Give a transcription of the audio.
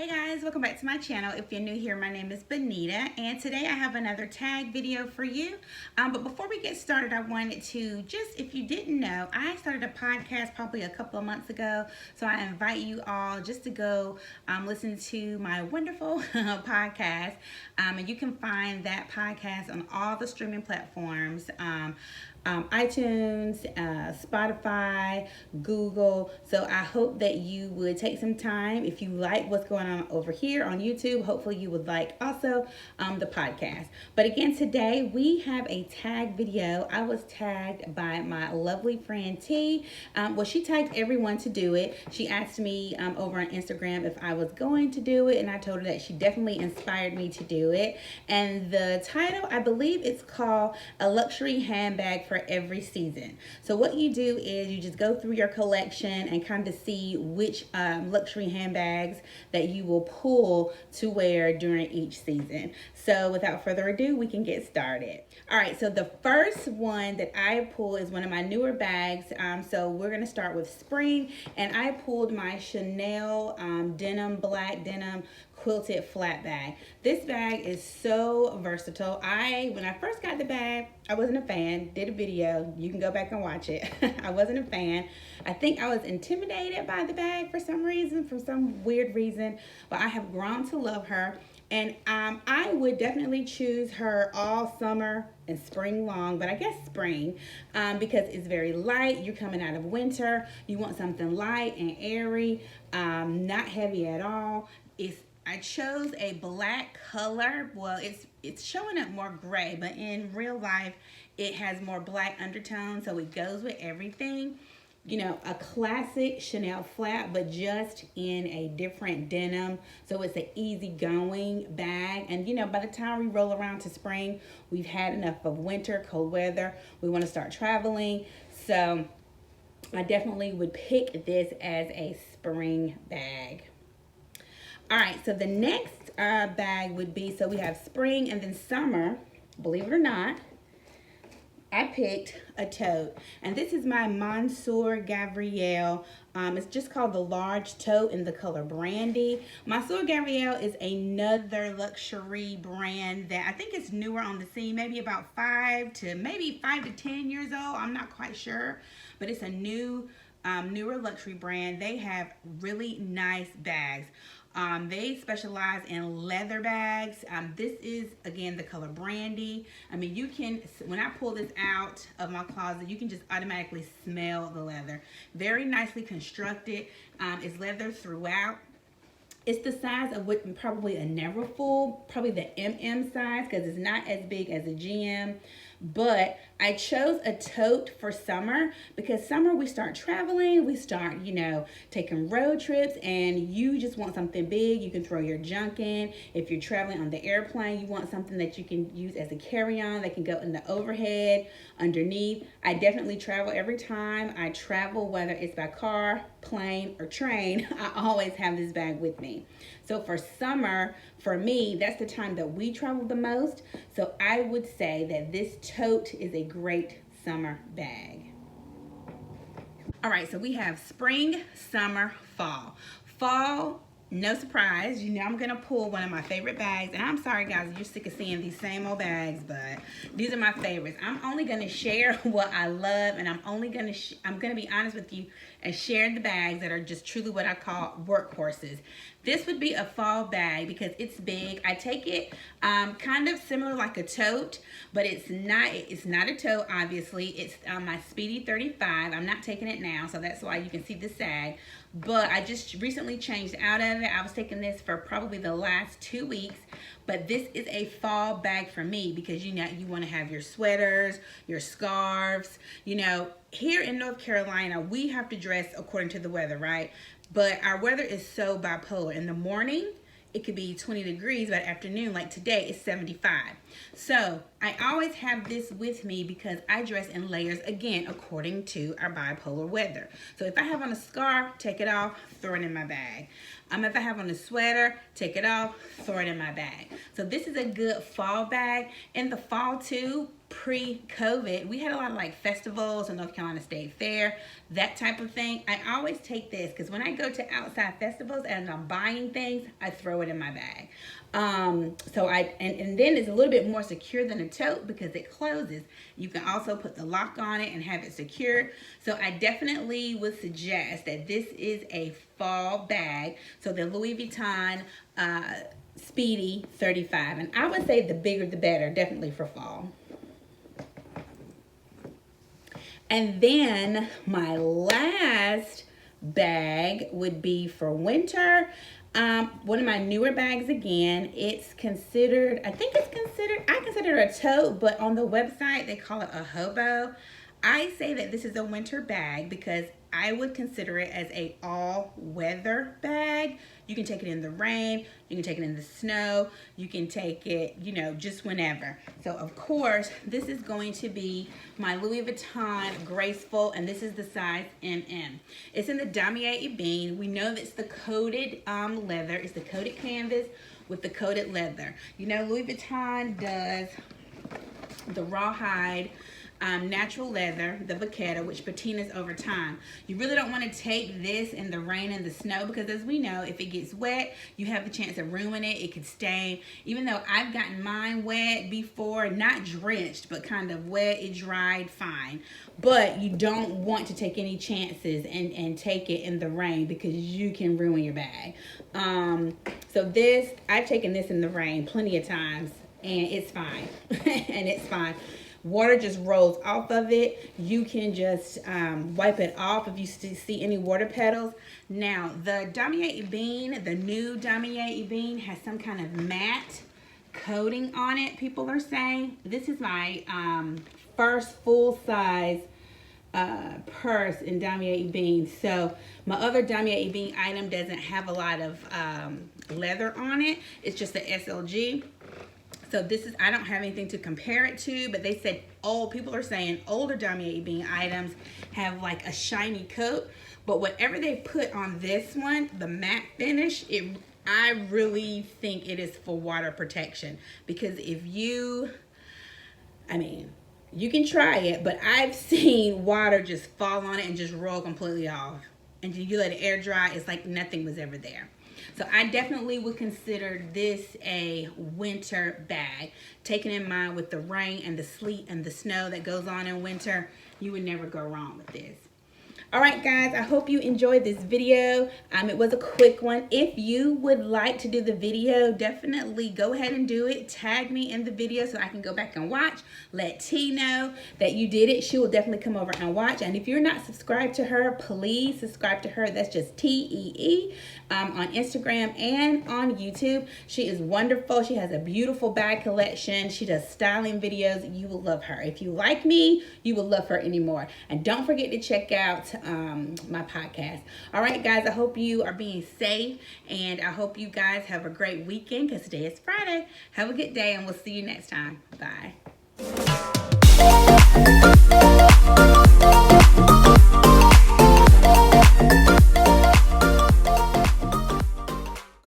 Hey guys, welcome back to my channel. If you're new here, my name is Bonita, and today I have another tag video for you. But before we get started, I wanted to just, if you didn't know, I started a podcast probably a couple of months ago. So I invite you all just to go listen to my wonderful podcast. And you can find that podcast on all the streaming platforms. iTunes, Spotify, Google. So I hope that you would take some time. If you like what's going on over here on YouTube, hopefully you would like also the podcast. But again, today we have a tag video. I was tagged by my lovely friend T. Well, she tagged everyone to do it. She asked me over on Instagram if I was going to do it, and I told her that she definitely inspired me to do it. And the title, I believe it's called A Luxury Handbag for Every Season. So what you do is you just go through your collection and kind of see which luxury handbags that you will pull to wear during each season. So without further ado, we can get started. All right, so the first one that I pulled is one of my newer bags. So we're gonna start with spring, and I pulled my Chanel black denim quilted flat bag. This bag is so versatile. When I first got the bag, I wasn't a fan. Did a video, you can go back and watch it. I wasn't a fan. I think I was intimidated by the bag for some reason, for some weird reason, but I have grown to love her. And I would definitely choose her all summer and spring long, but I guess spring, because it's very light. You're coming out of winter. You want something light and airy, not heavy at all. I chose a black color. Well, it's showing up more gray, but in real life, it has more black undertones, so it goes with everything. You know, a classic Chanel flat, but just in a different denim. So it's an easygoing bag. And you know, by the time we roll around to spring, we've had enough of winter, cold weather. We want to start traveling. So I definitely would pick this as a spring bag. All right, so the next bag would be, so we have spring and then summer. Believe it or not, I picked a tote, and this is my Monsieur Gabrielle. It's just called the large tote in the color brandy. Monsieur Gabrielle is another luxury brand that I think is newer on the scene, maybe about 5 to 10 years old. I'm not quite sure, but it's a newer luxury brand. They have really nice bags. They specialize in leather bags. This is, again, the color brandy. I mean, you can, when I pull this out of my closet, you can just automatically smell the leather. Very nicely constructed. It's leather throughout. It's the size of what probably a Neverfull, probably the MM size, because it's not as big as a GM. But I chose a tote for summer because summer we start traveling, we start, you know, taking road trips, and you just want something big. You can throw your junk in. If you're traveling on the airplane, you want something that you can use as a carry-on that can go in the overhead, underneath. I definitely travel every time I travel, whether it's by car, plane, or train. I always have this bag with me. So for summer, for me, that's the time that we travel the most. So I would say that this tote is a great summer bag. All right, so we have spring, summer, fall. Fall, no surprise, you know I'm gonna pull one of my favorite bags. And I'm sorry guys, you're sick of seeing these same old bags, but these are my favorites. I'm only gonna share what I love, and I'm gonna be honest with you and share the bags that are just truly what I call workhorses. This would be a fall bag because it's big. I take it kind of similar like a tote, but it's not a tote, obviously. It's my Speedy 35. I'm not taking it now, so that's why you can see the sag. But I just recently changed out of it. I was taking this for probably the last 2 weeks. But this is a fall bag for me because, you know, you want to have your sweaters, your scarves. You know, here in North Carolina, we have to dress according to the weather, right? But our weather is so bipolar. In the morning, it could be 20 degrees, but afternoon, like today, it's 75. So I always have this with me because I dress in layers, again, according to our bipolar weather. So if I have on a scarf, take it off, throw it in my bag. If I have on a sweater, take it off, throw it in my bag. So this is a good fall bag. In the fall too, pre-COVID, we had a lot of like festivals and North Carolina State Fair, that type of thing. I always take this because when I go to outside festivals and I'm buying things, I throw it in my bag. And then it's a little bit more secure than a tote because it closes. You can also put the lock on it and have it secure. So I definitely would suggest that this is a fall bag. So the Louis Vuitton Speedy 35, and I would say the bigger the better, definitely for fall. And then my last bag would be for winter. One of my newer bags again. It's considered, I consider it a tote, but on the website they call it a hobo. I say that this is a winter bag because I would consider it as a all-weather bag. You can take it in the rain, you can take it in the snow, you can take it, just whenever. So of course, this is going to be my Louis Vuitton Graceful, and this is the size MM. It's in the Damier Ebene. We know that's the coated leather. It's the coated canvas with the coated leather. Louis Vuitton does the rawhide, natural leather, the vachetta, which patinas over time. You really don't want to take this in the rain and the snow because, as we know, if it gets wet, you have the chance of ruining it. It could stain. Even though I've gotten mine wet before, not drenched, but kind of wet, it dried fine. But you don't want to take any chances and take it in the rain because you can ruin your bag. So I've taken this in the rain plenty of times, and it's fine. And it's fine. Water just rolls off of it. You can just wipe it off if you see any water petals. Now, the Damier Ebene, the new Damier Ebene, has some kind of matte coating on it, people are saying. This is my first full-size purse in Damier Ebene. So my other Damier Ebene item doesn't have a lot of leather on it. It's just the SLG. So I don't have anything to compare it to, but they said, people are saying older Damier Ebene items have like a shiny coat, but whatever they put on this one, the matte finish, I really think it is for water protection, because you can try it, but I've seen water just fall on it and just roll completely off. And you let it air dry, it's like nothing was ever there. So I definitely would consider this a winter bag. Taking in mind with the rain and the sleet and the snow that goes on in winter, you would never go wrong with this. All right, guys, I hope you enjoyed this video. It was a quick one. If you would like to do the video, definitely go ahead and do it. Tag me in the video so I can go back and watch. Let T know that you did it. She will definitely come over and watch. And if you're not subscribed to her, please subscribe to her. That's just TEE on Instagram and on YouTube. She is wonderful. She has a beautiful bag collection. She does styling videos. You will love her. If you like me, you will love her anymore. And don't forget to check out my podcast. All right, guys, I hope you are being safe, and I hope you guys have a great weekend because today is Friday. Have a good day, and we'll see you next time. Bye.